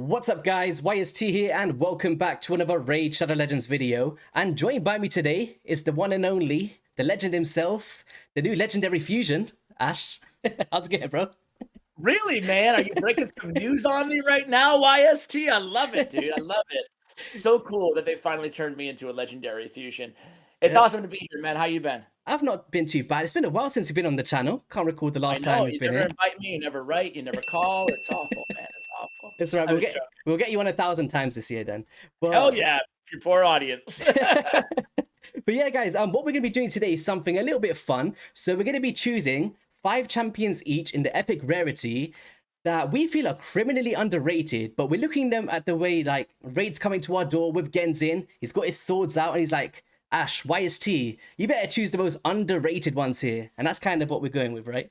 What's up guys, YST here and welcome back to another Raid Shadow Legends video. And joined by me today is the one and only, the legend himself, the new legendary fusion, Ash. How's it going, bro? Really, man? Are you breaking some news on me right now, YST? I love it, dude. I love it. So cool that they finally turned me into a legendary fusion. It's awesome to be here, man. How you been? I've not been too bad. It's been a while since you've been on the channel. Can't recall the last time you've been You never here. invite me, you never write, you never call. It's awful, man. It's awful. It's all right. We'll get you on 1,000 times this year then. But... Hell yeah, your poor audience. But yeah, guys, what we're going to be doing today is something a little bit fun. So we're going to be choosing 5 champions each in the epic rarity that we feel are criminally underrated, but we're looking them at the way like Raid's coming to our door with Genzin. He's got his swords out and he's like, Ash, YST, you better choose the most underrated ones here. And that's kind of what we're going with, right?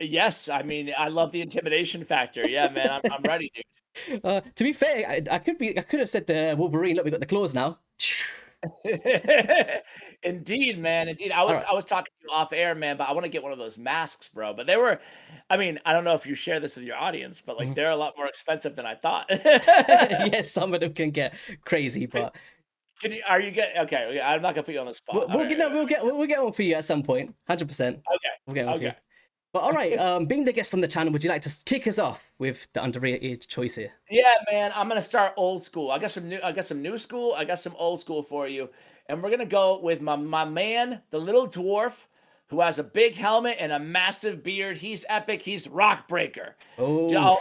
Yes, I mean, I love the intimidation factor. Yeah, man, I'm ready, dude. To be fair, I could have said the Wolverine. Look, we got the claws now. Indeed, man. Indeed. I was talking to you off air, man, but I want to get one of those masks, bro. But they were, I mean, I don't know if you share this with your audience, but like they're a lot more expensive than I thought. Yeah, some of them can get crazy, but are you getting okay? I'm not gonna put you on the spot. We'll get one for you at some point, 100%. Okay. We'll get one for you. But all right, being the guest on the channel, would you like to kick us off with the underrated choice here? Yeah, man. I'm gonna start old school. I got some new school. I got some old school for you, and we're gonna go with my man, the little dwarf, who has a big helmet and a massive beard. He's epic. He's Rockbreaker. Oh.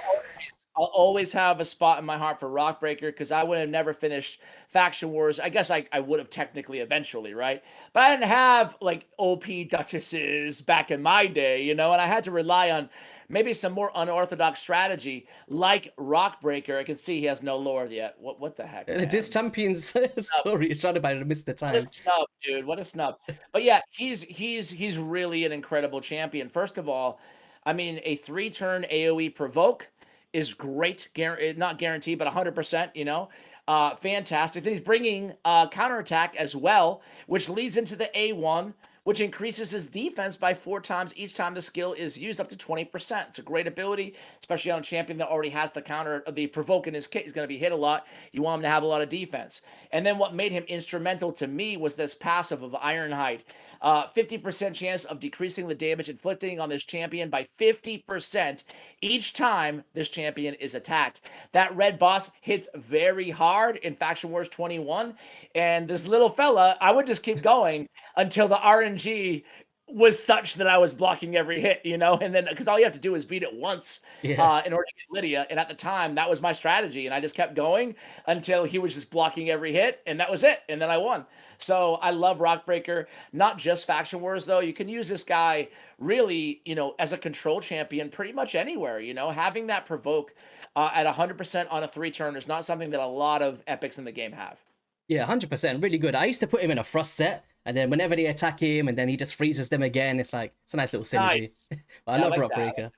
I'll always have a spot in my heart for Rockbreaker because I would have never finished Faction Wars. I guess I would have technically eventually, right? But I didn't have like OP Duchesses back in my day, you know, and I had to rely on maybe some more unorthodox strategy like Rockbreaker. I can see he has no lore yet. What the heck? Man? This champion's story is trying to miss the time. What a snub, dude. What a snub. But yeah, he's really an incredible champion. First of all, I mean, a 3-turn AoE provoke is great, not guaranteed, but 100%, you know, fantastic. Then he's bringing counterattack as well, which leads into the A1, which increases his defense by 4 times each time the skill is used, up to 20%. It's a great ability, especially on a champion that already has the counter of the provoke in his kit. He's going to be hit a lot. You want him to have a lot of defense. And then what made him instrumental to me was this passive of Ironhide. 50% chance of decreasing the damage inflicting on this champion by 50% each time this champion is attacked. That red boss hits very hard in Faction Wars 21, and this little fella, I would just keep going until the RNG was such that I was blocking every hit, you know, and then because all you have to do is beat it once in order to get Lydia. And at the time, that was my strategy. And I just kept going until he was just blocking every hit. And that was it. And then I won. So I love Rockbreaker, not just Faction Wars, though. You can use this guy really, you know, as a control champion pretty much anywhere, you know, having that provoke at 100% on a 3-turn is not something that a lot of epics in the game have. Yeah, 100%. Really good. I used to put him in a frost set. And then whenever they attack him, and then he just freezes them again, it's like, it's a nice little synergy. Nice. I love Rockbreaker.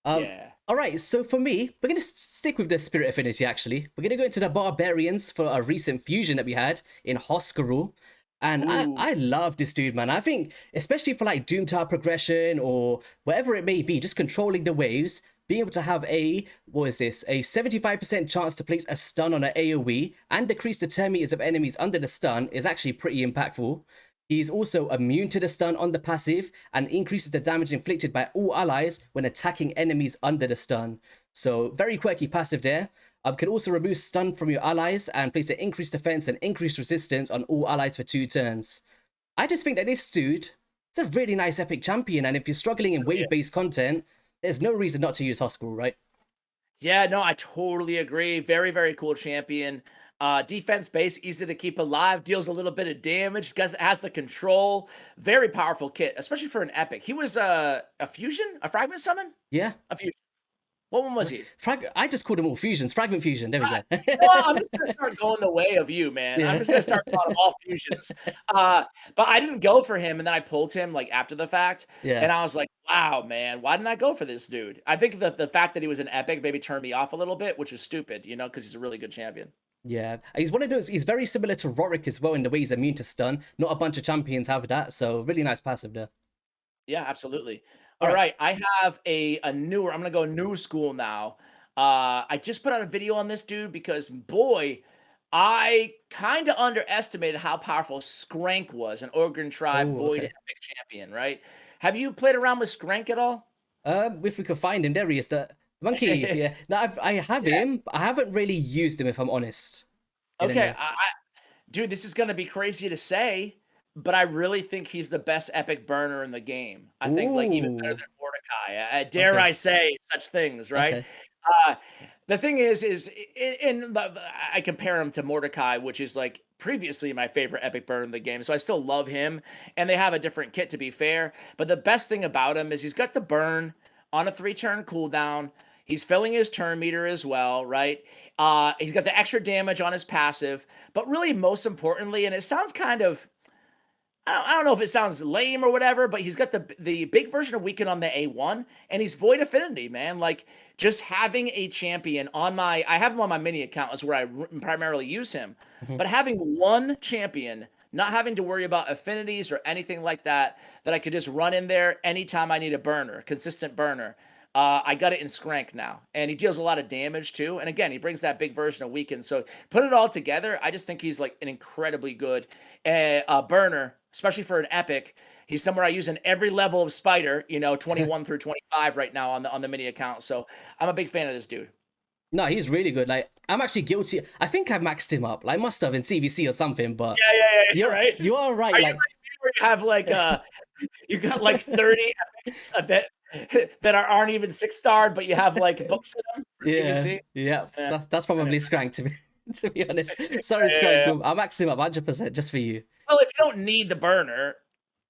Yeah. All right, so for me, we're going to stick with the Spirit Affinity, actually. We're going to go into the Barbarians for a recent fusion that we had in Hoskarul. And I love this dude, man. I think, especially for like Doom Tower progression or whatever it may be, just controlling the waves, being able to have a 75% chance to place a stun on an AoE and decrease the turn meters of enemies under the stun is actually pretty impactful. He's also immune to the stun on the passive and increases the damage inflicted by all allies when attacking enemies under the stun. So very quirky passive there. Can also remove stun from your allies and place an increased defense and increased resistance on all allies for 2 turns. I just think that this dude is a really nice epic champion, and if you're struggling in wave-based content, there's no reason not to use Hoskarul, right? Yeah, no, I totally agree. Very, very cool champion. Defense base, easy to keep alive, deals a little bit of damage, has the control. Very powerful kit, especially for an epic. He was a fusion? A fragment summon? Yeah. A fusion. What one was he? I just called them all fusions. Fragment fusion. There we go. Well, I'm just going to start going the way of you, man. Yeah. I'm just going to start calling them all fusions. But I didn't go for him, and then I pulled him like after the fact. Yeah. And I was like, wow, man, why didn't I go for this dude? I think that the fact that he was an epic maybe turned me off a little bit, which was stupid, you know, because he's a really good champion. Yeah, he's one of those, he's very similar to Rorik as well in the way he's immune to stun. Not a bunch of champions have that, so really nice passive there. Yeah, absolutely. All right, I have a newer, I'm going to go new school now. I just put out a video on this dude because, boy, I kind of underestimated how powerful Skrank was, an Organ Tribe Oh, Void okay. Epic champion, right? Have you played around with Skrank at all? If we could find him, there he is. The monkey. Yeah. No, I have Yeah. him. But I haven't really used him, if I'm honest. In any Okay. way. Dude, this is going to be crazy to say, but I really think he's the best epic burner in the game. I think like even better Ooh. than Mordecai. Dare Okay. I say such things, right? Okay. Uh, the thing is I compare him to Mordecai, which is like previously my favorite epic burner in the game. So I still love him, and they have a different kit to be fair. But the best thing about him is he's got the burn on a 3-turn cooldown. He's filling his turn meter as well, right? He's got the extra damage on his passive, but really most importantly, and it sounds kind of I don't know if it sounds lame or whatever, but he's got the big version of Weaken on the A1, and he's Void Affinity, man. Like, just having a champion on I have him on my mini account is where I primarily use him, Mhm. but having one champion, not having to worry about affinities or anything like that, that I could just run in there anytime I need a burner, consistent burner. I got it in Skrank now, and he deals a lot of damage too. And again, he brings that big version of Weaken. So put it all together, I just think he's like an incredibly good burner, especially for an epic. He's somewhere I use in every level of Spider, 21 through 25 right now on the mini account. So I'm a big fan of this dude. No, he's really good. Like, I'm actually guilty. I think I've maxed him up. Like, must have in CVC or something. But Yeah, right. you are right. Are you Like, like me where you have like you got like 30 epics that aren't even 6-starred, but you have like books in them for yeah, CVC? yeah. Yeah. That's probably Skrank to be to be honest. Sorry, Skrank. Yeah. I'll max him up 100% just for you. Well, if you don't need the burner,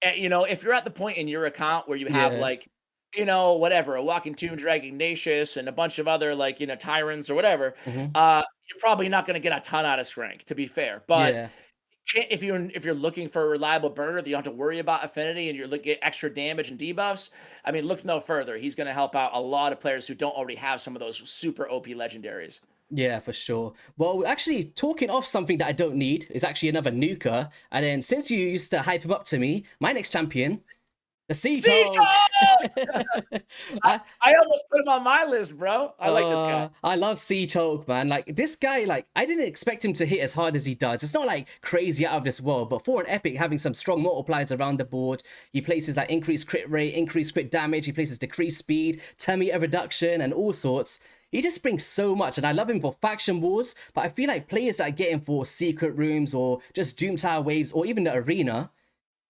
if you're at the point in your account where you have Yeah. like, whatever, a Walking Tomb, Dragon Ignatius, and a bunch of other like, tyrants or whatever, Hmm. you're probably not going to get a ton out of Skrank, to be fair. But Yeah. if you're looking for a reliable burner that you don't have to worry about affinity and you're looking at extra damage and debuffs, I mean, look no further. He's going to help out a lot of players who don't already have some of those super OP legendaries. Yeah, for sure. Well, actually, talking of something that I don't need is actually another Nuka. And then since you used to hype him up to me, my next champion, the Sea Dog. I almost put him on my list, bro. I like this guy. I love Sea Choke, man. Like, this guy, like, I didn't expect him to hit as hard as he does. It's not like crazy out of this world, but for an epic, having some strong multipliers around the board, he places like increased crit rate, increased crit damage, he places decreased speed, turn meter reduction, and all sorts. He just brings so much, and I love him for faction wars, but I feel like players that get him for secret rooms or just Doom Tower waves or even the arena,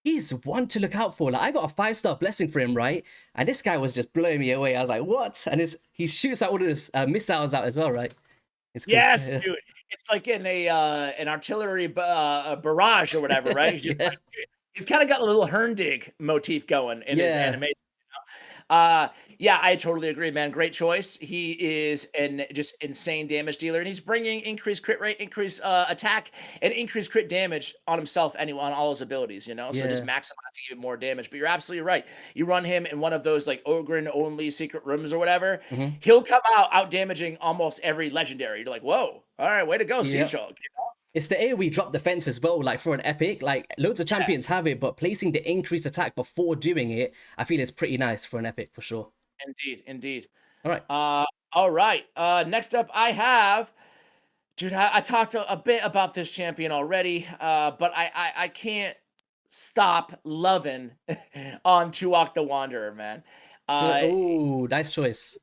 he's one to look out for. Like, I got a 5-star blessing for him, right? And this guy was just blowing me away. I was like, what? And he shoots out all of his missiles out as well, right? It's cool. Yes, dude. It's like in an artillery barrage or whatever, right? Yeah. He's kind of got a little Herndig motif going in his Yeah. animation. Yeah, I totally agree, man. Great choice. He is an just insane damage dealer, and he's bringing increased crit rate, increased attack, and increased crit damage on himself and on all his abilities. So just Yeah. maximizing even more damage. But you're absolutely right. You run him in one of those like Ogren only secret rooms or whatever, Hmm. he'll come out damaging almost every legendary. You're like, whoa, all right, way to go, Yeah. Siege Hulk. It's the AoE drop defense as well, like for an epic. Like, loads of Yeah, champions have it, but placing the increased attack before doing it, I feel is pretty nice for an epic for sure. indeed. All right. All right. Next up, I have. Dude, I talked a bit about this champion already, but I can't stop loving on Tuok the Wanderer, man. Uh, Oh, nice choice.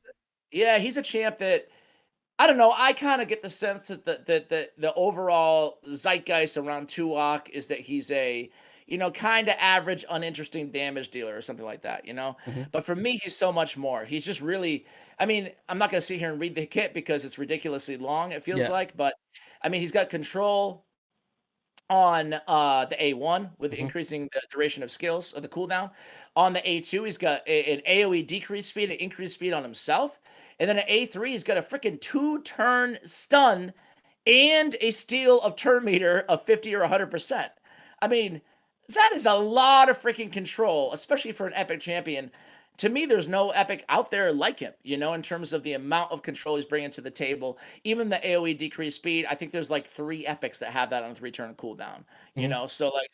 yeah, he's a champ that I don't know. I kind of get the sense that the overall zeitgeist around Tuok is that he's a kind of average, uninteresting damage dealer or something like that. Hmm. But for me, he's so much more. He's just really. I mean, I'm not going to sit here and read the kit because it's ridiculously long. It feels Yeah. like, but I mean, he's got control on the A1 with Hmm. increasing the duration of skills of the cooldown. On the A2, he's got an AoE decreased speed and increased speed on himself. And then at A3, he's got a freaking 2-turn stun and a steal of turn meter of 50 or 100%. I mean, that is a lot of freaking control, especially for an epic champion. To me, there's no epic out there like him, in terms of the amount of control he's bringing to the table. Even the AoE decreased speed, I think there's like 3 epics that have that on 3-turn cooldown, Hmm. So like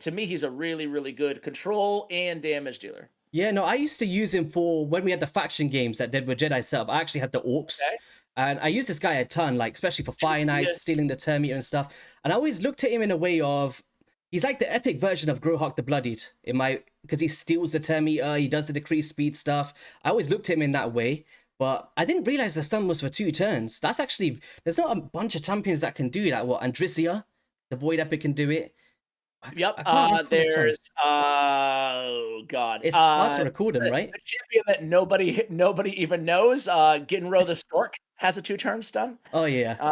to me, he's a really, really good control and damage dealer. Yeah, no, I used to use him for when we had the faction games that did with Jedi setup. I actually had the orcs. Okay. And I used this guy a ton, like especially for Fire Yeah. Knights, stealing the turn meter and stuff. And I always looked at him in a way of he's like the epic version of Grohawk the Bloodied in my because he steals the turn meter, he does the decreased speed stuff. I always looked at him in that way, but I didn't realize the stun was for 2 turns. That's actually there's not a bunch of champions that can do that. What Andrisia, the Void Epic can do it. Yep. I can't recall a ton. There's oh god. It's hard to record them, right? The champion that nobody even knows, Ginro the Stork has a 2-turn stun. Oh yeah.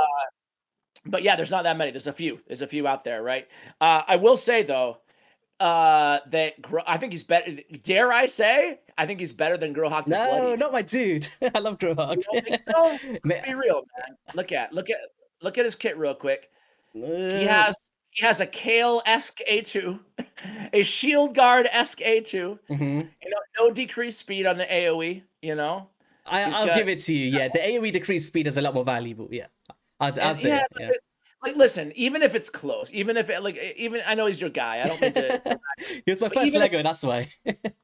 But yeah, there's not that many. There's a few. There's a few out there, right? I will say though, that I think he's better. Dare I say? I think he's better than Grohawk the No, Bloody. not my dude. I love Grohawk. You don't think so? Be real, man. Look at his kit real quick. He has a Kale-esque A2, a Shield Guard-esque A2. No decreased speed on the AoE. I'll give it to you. Yeah, the AoE decreased speed is a lot more valuable. Yeah, I'd say. Yeah. Like, listen, even if it's close, even if I know he's your guy. I don't mean to. He was my first Lego, that's why.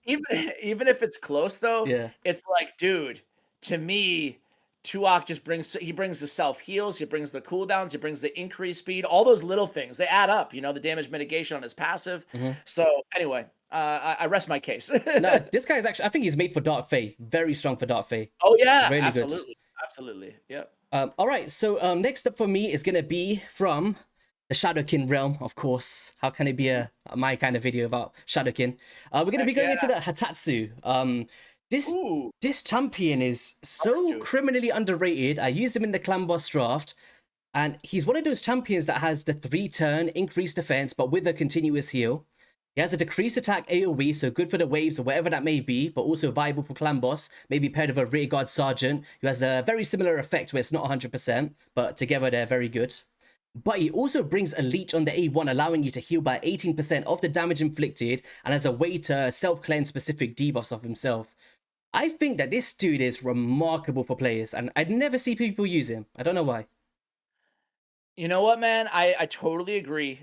even if it's close though, yeah, it's like, dude, to me, Tuok just brings the self heals, he brings the cooldowns, he brings the increased speed, all those little things, they add up, the damage mitigation on his passive. So anyway, I rest my case. No, this guy is actually, I think he's made for Dark Fae. Very strong for Dark Fae. Oh yeah, really absolutely. Good. Absolutely. Yeah. All right, so next up for me is gonna be from the Shadowkin realm, of course. How can it be my kind of video about Shadowkin? We're gonna be going into the Hatatsu. This champion is so criminally underrated. I used him in the clan boss draft, and he's one of those champions that has the 3-turn increased defense, but with a continuous heal. He has a decreased attack AoE, so good for the waves or whatever that may be, but also viable for clan boss, maybe paired with a rear guard sergeant, who has a very similar effect where it's not 100%, but together they're very good. But he also brings a leech on the A1, allowing you to heal by 18% of the damage inflicted, and as a way to self-cleanse specific debuffs of himself. I think that this dude is remarkable for players, and I'd never see people use him. I don't know why. You know what, man? I totally agree.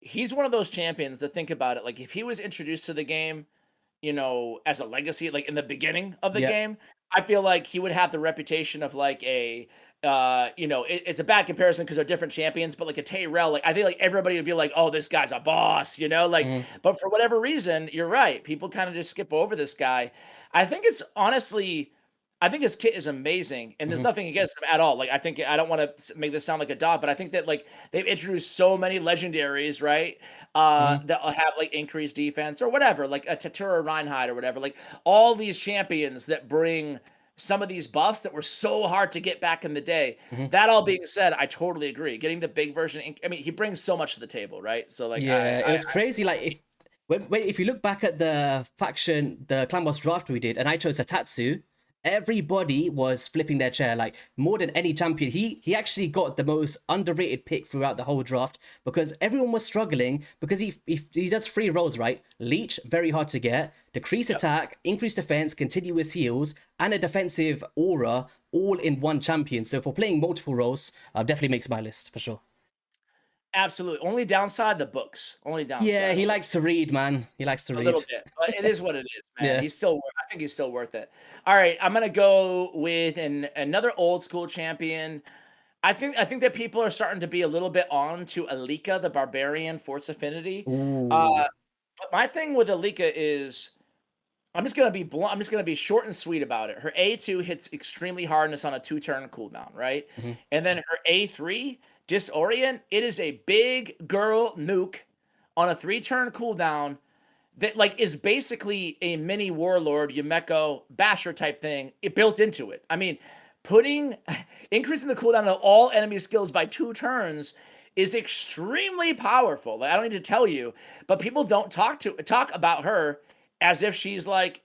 He's one of those champions that, think about it, like if he was introduced to the game, as a legacy, like in the beginning of the game, I feel like he would have the reputation of like a it's a bad comparison because they're different champions, but like a Tyrell, like I think like everybody would be like, oh, this guy's a boss, but for whatever reason, you're right, people kind of just skip over this guy. I think his kit is amazing, and there's nothing against him at all. Like, I don't want to make this sound like a dog, but I think that like they've introduced so many legendaries, right? That have like increased defense or whatever, like a Tatura Reinhardt or whatever. Like all these champions that bring some of these buffs that were so hard to get back in the day. That all being said, I totally agree. Getting the big version, I mean, he brings so much to the table, right? So like, yeah, it was crazy. Like if you look back at the clan boss draft we did, and I chose Hatatsu, everybody was flipping their chair. Like more than any champion, he actually got the most underrated pick throughout the whole draft because everyone was struggling because he does 3 roles, right? Leech, very hard to get, decrease attack, increase defense, continuous heals, and a defensive aura, all in one champion. So for playing multiple roles, definitely makes my list for sure. Absolutely. Only downside, the books. Only downside. Yeah, he likes to read, man. He likes to read. A little bit. But it is what it is, man. Yeah. I think he's still worth it. All right, I'm going to go with another old school champion. I think that people are starting to be a little bit on to Alika, the Barbarian Force Affinity. But my thing with Alika is I'm just going to be blunt. I'm just going to be short and sweet about it. Her A2 hits extremely hard and it's on a 2-turn cooldown, right? And then her A3, Disorient, it is a big girl nuke on a 3-turn cooldown that like is basically a mini Warlord Yumeko Basher type thing. It built into it. I mean, increasing the cooldown of all enemy skills by 2 turns is extremely powerful. Like, I don't need to tell you, but people don't talk about her as if she's like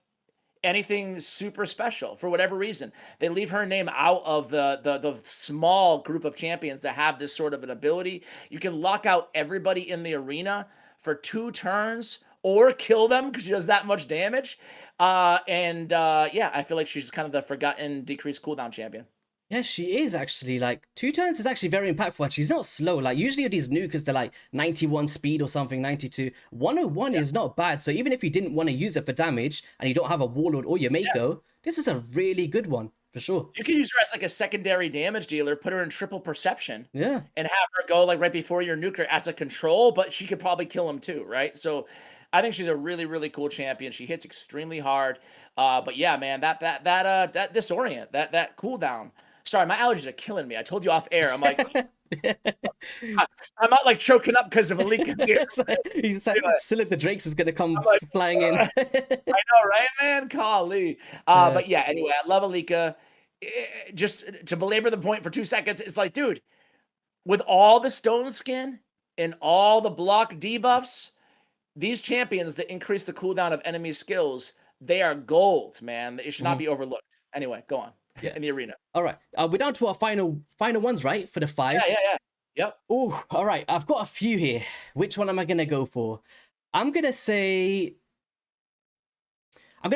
anything super special for whatever reason. They leave her name out of the small group of champions that have this sort of an ability. You can lock out everybody in the arena for 2 turns or kill them because she does that much damage. Yeah, I feel like she's kind of the forgotten decreased cooldown champion. Yeah, she is actually. Like, 2 turns is actually very impactful, and she's not slow. Like, usually these Nukas, they're like 91 speed or something, 92. 101 Yeah. is not bad. So even if you didn't want to use it for damage and you don't have a Warlord or your Yeah. Mako, this is a really good one for sure. You can use her as like a secondary damage dealer, put her in triple perception, Yeah. and have her go like right before your nuker as a control, but she could probably kill him too, right? So I think she's a really, really cool champion. She hits extremely hard. But yeah, man, that disorient, that cooldown. Sorry, my allergies are killing me. I told you off air. I'm like, I'm not like choking up because of Alika here. He's like, Anyway, Scylla the Drakes is gonna come I'm like, flying in. I know, right, man? Golly. But yeah, anyway, I love Alika. Just to belabor the point for 2 seconds, it's like, dude, with all the stone skin and all the block debuffs, these champions that increase the cooldown of enemy skills, they are gold, man. It should not be overlooked. Anyway, go on. Yeah. In the arena. All right. We're down to our final ones, right? For the 5. Yeah. Yep. Oh, all right. I've got a few here. Which one am I gonna go for? I'm gonna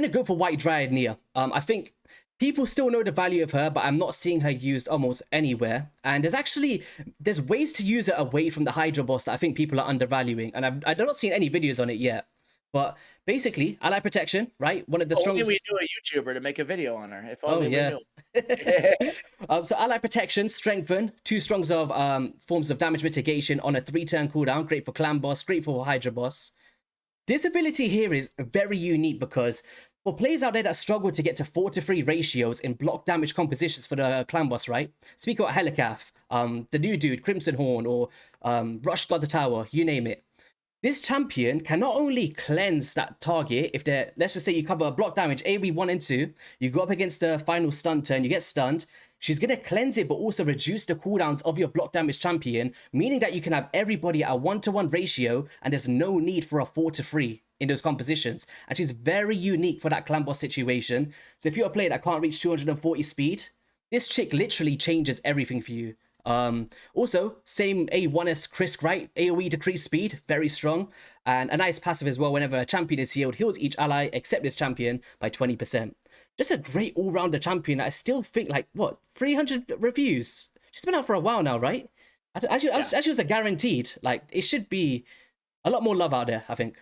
go for White Dryad Nia. I think people still know the value of her, but I'm not seeing her used almost anywhere. And there's ways to use it away from the Hydra boss that I think people are undervaluing, and I've not seen any videos on it yet. But basically, ally protection, right? One of the strongest. Only we knew a YouTuber to make a video on her. If only we knew. So ally protection, strengthen, 2 strongs of forms of damage mitigation on a 3-turn cooldown. Great for clan boss, great for Hydra boss. This ability here is very unique because for players out there that struggle to get to 4-3 ratios in block damage compositions for the clan boss, right? Speak about Helicath, the new dude, Crimson Horn, or Rush God the Tower, you name it. This champion can not only cleanse that target if they're, let's just say you cover block damage AoE 1 and 2, you go up against the final stun turn, you get stunned. She's going to cleanse it, but also reduce the cooldowns of your block damage champion, meaning that you can have everybody at a 1-to-1 ratio, and there's no need for a 4-3 in those compositions. And she's very unique for that clan boss situation. So if you're a player that can't reach 240 speed, this chick literally changes everything for you. Also, same A1 as Chris, right? AoE decrease speed, very strong. And a nice passive as well. Whenever a champion is healed, heals each ally except this champion by 20%. Just a great all-rounder champion that I still think, like, what, 300 reviews? She's been out for a while now, right? Actually, was a guaranteed. Like, it should be a lot more love out there, I think.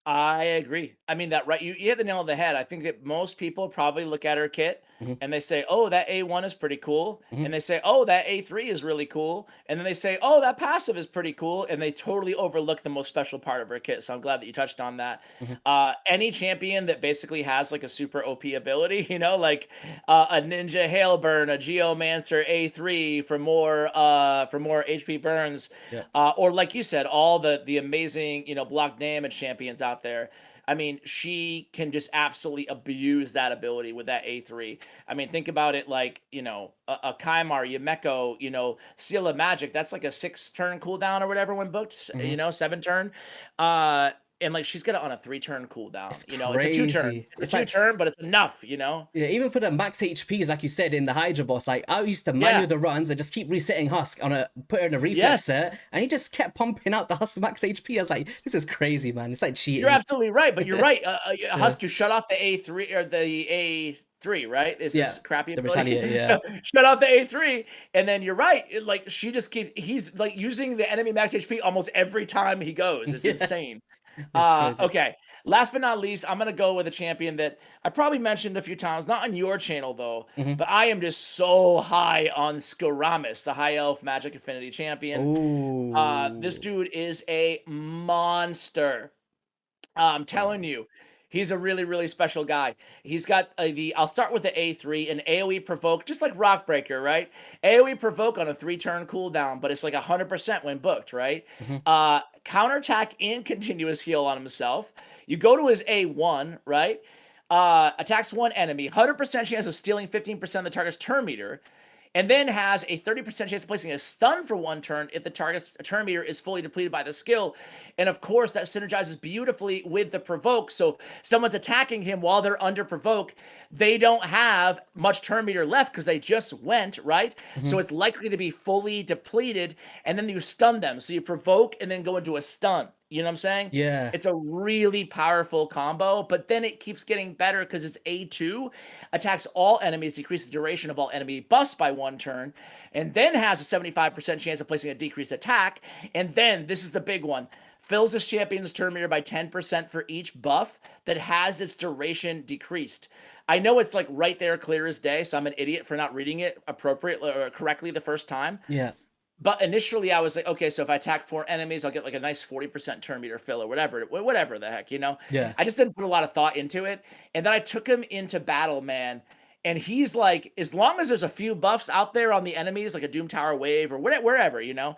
I agree. I mean, that right. You hit the nail on the head. I think that most people probably look at her kit and they say, "Oh, that A1 is pretty cool," and they say, "Oh, that A3 is really cool," and then they say, "Oh, that passive is pretty cool," and they totally overlook the most special part of her kit. So I'm glad that you touched on that. Any champion that basically has like a super OP ability, you know, like a Ninja Hailburn, a Geomancer A3 for more HP burns, or like you said, all the amazing block damage champions out there. I mean, she can just absolutely abuse that ability with that A3. I mean, think about it like, a Kaimar, Yumeko, Seal of Magic. That's like a 6-turn cooldown or whatever when booked, 7-turn. And like she's got it on a 3-turn cooldown. It's it's a 2-turn. It's a 2-turn, but it's enough, Yeah, even for the max HPs, like you said in the Hydra boss, like I used to manual the runs and just keep resetting Husk put her in a reflex set, and he just kept pumping out the Husk max HP. I was like, this is crazy, man. It's like cheating. You're absolutely right, but you're right. Husk, you shut off the A3 or the A3, right? Is this crappy ability? So shut off the A3, and then you're right. Like she just keeps. He's like using the enemy max HP almost every time he goes. It's insane. Okay. Last but not least, I'm gonna go with a champion that I probably mentioned a few times, not on your channel though, but I am just so high on Karamis, the High Elf Magic Affinity champion. This dude is a monster. I'm telling you, he's a really, really special guy. He's got I'll start with the A3, an AoE provoke, just like Rockbreaker, right? AoE provoke on a 3-turn cooldown, but it's like 100% when booked, right? Counterattack and continuous heal on himself. You go to his A1, right? Attacks one enemy, 100% chance of stealing 15% of the target's turn meter, and then has a 30% chance of placing a stun for 1 turn if the target's turn meter is fully depleted by the skill. And of course, that synergizes beautifully with the provoke. So someone's attacking him while they're under provoke, they don't have much turn meter left because they just went, right? So it's likely to be fully depleted, and then you stun them. So you provoke and then go into a stun. You know what I'm saying? Yeah. It's a really powerful combo, but then it keeps getting better because it's A2, attacks all enemies, decreases the duration of all enemy buffs by 1 turn, and then has a 75% chance of placing a decreased attack. And then, this is the big one, fills this champion's turn meter by 10% for each buff that has its duration decreased. I know it's like right there, clear as day, so I'm an idiot for not reading it appropriately or correctly the first time. Yeah. But initially I was like, okay, so if I attack 4 enemies, I'll get like a nice 40% turn meter fill or whatever the heck, you know? Yeah. I just didn't put a lot of thought into it. And then I took him into battle, man. And he's like, as long as there's a few buffs out there on the enemies, like a Doom Tower wave or wherever, you know,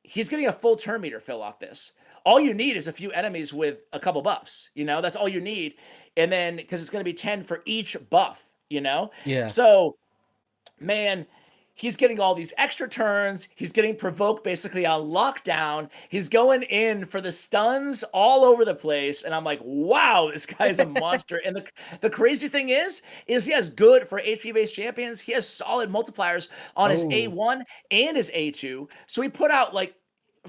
he's getting a full turn meter fill off this. All you need is a few enemies with a couple buffs, you know, that's all you need. And then, because it's going to be 10 for each buff, you know? Yeah. So, man, he's getting all these extra turns. He's getting provoked basically on lockdown. He's going in for the stuns all over the place. And I'm like, wow, this guy is a monster. And the crazy thing is he has good for HP-based champions. He has solid multipliers on his A1 and his A2. So he put out, like,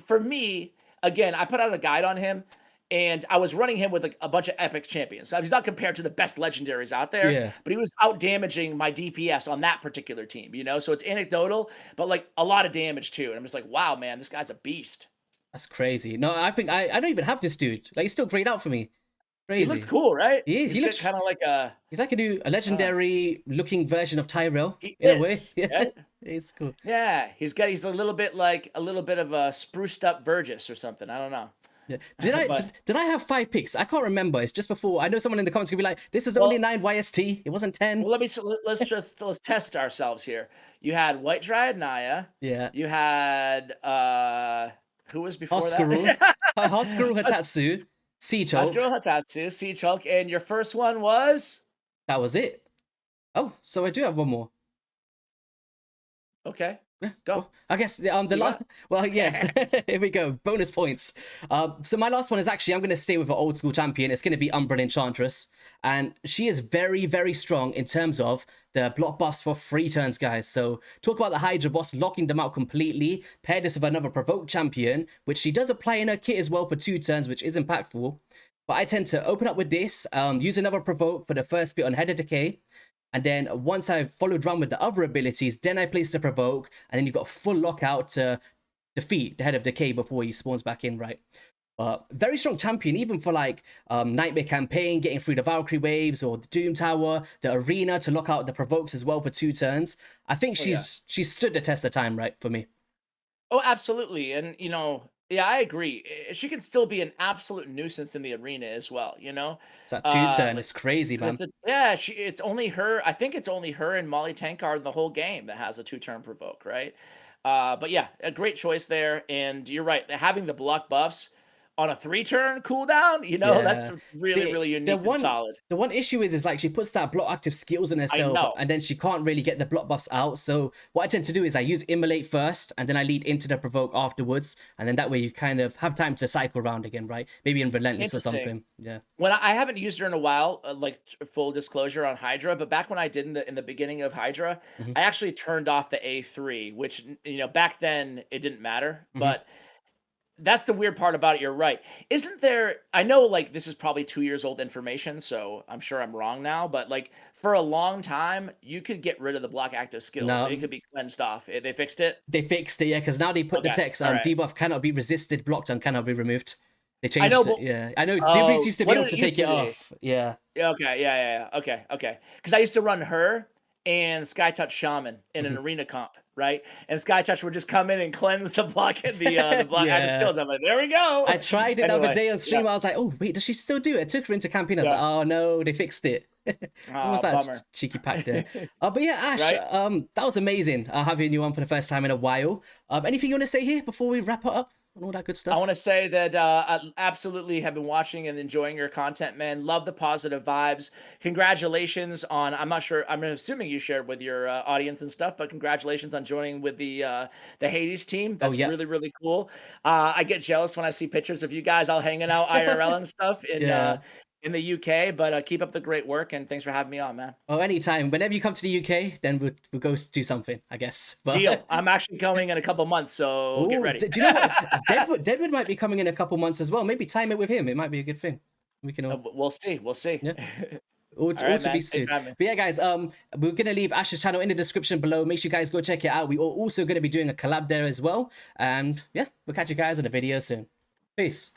for me, again, I put out a guide on him. And I was running him with a bunch of epic champions. So he's not compared to the best legendaries out there, but he was out damaging my DPS on that particular team, you know? So it's anecdotal, but like a lot of damage too. And I'm just like, wow, man, this guy's a beast. That's crazy. No, I think I don't even have this dude. Like, he's still grayed out for me. Crazy. He looks cool, right? He looks kind of like a... He's like a legendary looking version of Tyrell in a way. Yeah, right? It's cool. Yeah, he's a little bit of a spruced up Vergis or something. I don't know. Yeah. Did I have 5 picks? I can't remember. It's just before. I know someone in the comments could be like, "This is only 9 YST. It wasn't 10." Well, let's test ourselves here. You had White Dryad Naya. Yeah. You had who was before Hoskaru. that? Hoskaru Hatatsu. Seachulk. Hoskaru Hatatsu, Seachulk, and your first one was? That was it. Oh, so I do have one more. Okay. Go. Well, I guess the last. Well, yeah. Here we go. Bonus points. So my last one is actually, I'm going to stay with an old school champion. It's going to be Enchantress, and she is very, very strong in terms of the block buffs for 3 turns, guys. So talk about the Hydra boss locking them out completely. Pair this with another provoke champion, which she does apply in her kit as well for 2 turns, which is impactful. But I tend to open up with this, use another provoke for the first bit on Head of Decay. And then once I've followed around with the other abilities, then I place the provoke, and then you've got a full lockout to defeat the Head of Decay before he spawns back in, right? Very strong champion, even for like Nightmare Campaign, getting through the Valkyrie waves or the Doom Tower, the Arena to lock out the provokes as well for 2 turns. I think she's stood the test of time, right, for me. Oh, absolutely. And, you know, yeah, I agree. She can still be an absolute nuisance in the arena as well, you know? It's that 2 turn. It's crazy, man. It's only her. I think it's only her and Molly Tankard in the whole game that has a 2-turn provoke, right? But yeah, a great choice there. And you're right. Having the block buffs on a 3-turn cooldown, you know, that's really unique and solid. The one issue is like she puts that block active skills in herself, and then she can't really get the block buffs out. So what I tend to do is I use Immolate first, and then I lead into the provoke afterwards, and then that way you kind of have time to cycle around again, right? Maybe in Relentless or something. Yeah. When I haven't used her in a while, like full disclosure on Hydra, but back when I did in the beginning of Hydra, I actually turned off the A3, which, you know, back then it didn't matter, but that's the weird part about it. You're right. Isn't there, I know like this is probably 2 years old information, so I'm sure I'm wrong now, but like for a long time, you could get rid of the block active skills. No. It could be cleansed off. They fixed it? They fixed it, yeah, because now they put the text, debuff cannot be resisted, blocked, and cannot be removed. They changed it, yeah. I know Dibbles used to be able to take it off. Yeah. Okay, yeah. Okay. Because I used to run her and Skytouch Shaman in an arena comp, right? And Skytouch would just come in and cleanse the block the block active skills. I'm like, there we go. I tried it the other day on stream. I was like, oh wait, does she still do it? I took her into campaign. I was like, oh no, they fixed it. What was that cheeky pack there? But yeah, Ash, that was amazing having you on for the first time in a while. Anything you want to say here before we wrap it up? And all that good stuff. I want to say that I absolutely have been watching and enjoying your content, man. Love the positive vibes. Congratulations on, I'm not sure, I'm assuming you shared with your audience and stuff, but congratulations on joining with the Hades team. That's really cool. I get jealous when I see pictures of you guys all hanging out IRL and stuff in the UK, but keep up the great work and thanks for having me on, man. Oh, anytime. Whenever you come to the UK, then we'll go do something, I guess. But... Deal. I'm actually coming in a couple months, so get ready. Do you know what? Deadwood might be coming in a couple months as well. Maybe time it with him. It might be a good thing. We can all... We'll see. We'll see. Yeah. All to be seen. But yeah, guys, we're gonna leave Ash's channel in the description below. Make sure you guys go check it out. We are also gonna be doing a collab there as well. And yeah, we'll catch you guys in a video soon. Peace.